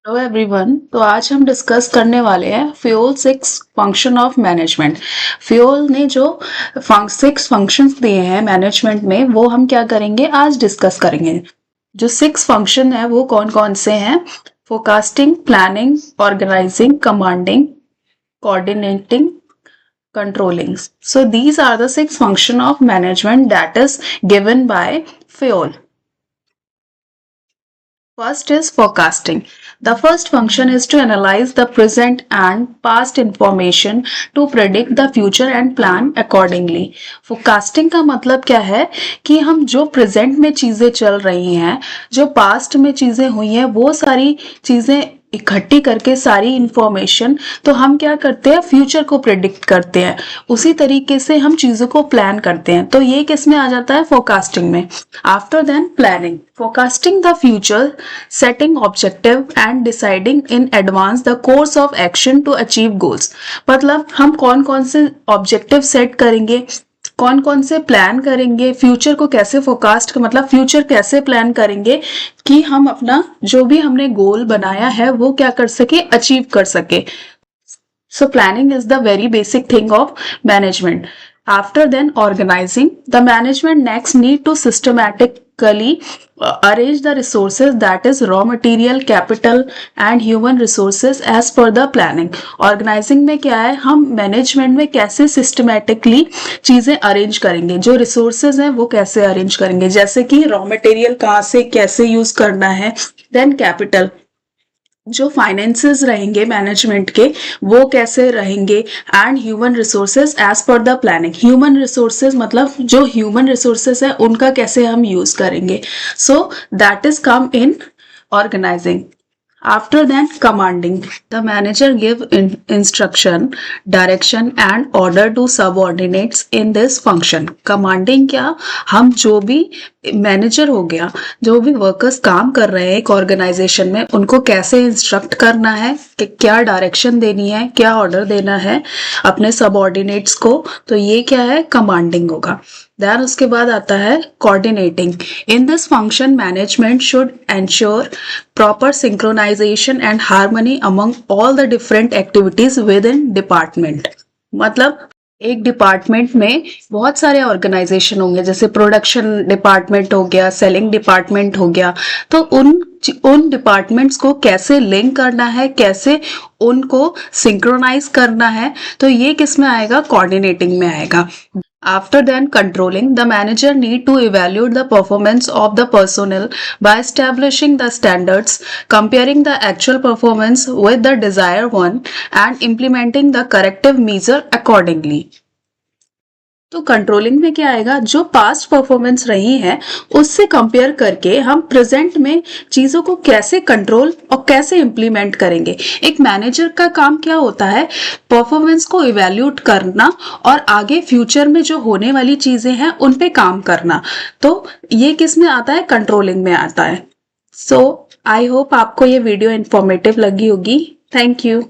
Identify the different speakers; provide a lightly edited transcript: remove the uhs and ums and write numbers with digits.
Speaker 1: Hello everyone. तो आज हम डिस्कस करने वाले हैं fuel six function of management. Fuel ने जो सिक्स फंक्शंस दिए हैं मैनेजमेंट में, वो हम क्या करेंगे, आज डिस्कस करेंगे। जो सिक्स फंक्शन है वो कौन कौन से हैं? Forecasting, planning, organising, commanding, coordinating, controlling. So these are the six function of management that is given by FUEL. First is forecasting. The first function is to analyze the present and past information to predict the future and plan accordingly. Forecasting का मतलब क्या है कि हम जो present में चीजें चल रही हैं, जो पास्ट में चीजें हुई हैं, वो सारी चीजें इकट्ठी करके सारी इंफॉर्मेशन तो हम क्या करते हैं, फ्यूचर को प्रिडिक्ट करते हैं। उसी तरीके से हम चीजों को प्लान करते हैं। तो ये किस में आ जाता है? फोरकास्टिंग में। After then planning, forecasting the future, setting objective and deciding in advance the course of action to achieve goals. मतलब हम कौन कौन से ऑब्जेक्टिव सेट करेंगे, कौन कौन से प्लान करेंगे, फ्यूचर को कैसे फोरकास्ट, मतलब फ्यूचर कैसे प्लान करेंगे कि हम अपना जो भी हमने गोल बनाया है वो क्या कर सके, अचीव कर सके। So planning is the very basic thing of management. After then organizing, the management next need to systematically arrange the resources, that is raw material, capital and human resources as per the planning. Organizing में क्या है, हम management में कैसे systematically चीजें arrange करेंगे, जो resources हैं वो कैसे arrange करेंगे, जैसे कि raw material कहाँ से कैसे use करना है, then capital, जो फाइनेंसेस रहेंगे मैनेजमेंट के वो कैसे रहेंगे, and human resources as per the planning. Human resources मतलब जो ह्यूमन रिसोर्सेज है उनका कैसे हम यूज करेंगे। So that is come in organising. After then commanding, the manager give instruction, direction and order to subordinates in this function. Commanding क्या, हम जो भी मैनेजर हो गया, जो भी वर्कर्स काम कर रहे हैं एक ऑर्गेनाइजेशन में, उनको कैसे इंस्ट्रक्ट करना है, कि क्या डायरेक्शन देनी है, क्या ऑर्डर देना है अपने सबऑर्डिनेट्स को, तो ये क्या है, कमांडिंग होगा। देन उसके बाद आता है coordinating. In this function management should ensure proper synchronisation and harmony among all the different activities within department. मतलब एक डिपार्टमेंट में बहुत सारे ऑर्गेनाइजेशन होंगे, जैसे प्रोडक्शन डिपार्टमेंट हो गया, सेलिंग डिपार्टमेंट हो गया, तो उन डिपार्टमेंट्स को कैसे लिंक करना है, कैसे उनको सिंक्रोनाइज करना है, तो ये किस में आएगा, कोऑर्डिनेटिंग में आएगा। After then controlling, the manager need to evaluate the performance of the personnel by establishing the standards, comparing the actual performance with the desired one and implementing the corrective measure accordingly. तो controlling में क्या आएगा, जो past performance रही है उससे compare करके हम प्रेजेंट में चीजों को कैसे कंट्रोल और कैसे इंप्लीमेंट करेंगे। एक मैनेजर का काम क्या होता है, परफॉर्मेंस को इवैल्यूएट करना और आगे फ्यूचर में जो होने वाली चीजें हैं उन पे काम करना। तो ये किस में आता है, कंट्रोलिंग में आता है। सो आई होप आपको ये वीडियो इंफॉर्मेटिव लगी होगी। Thank you.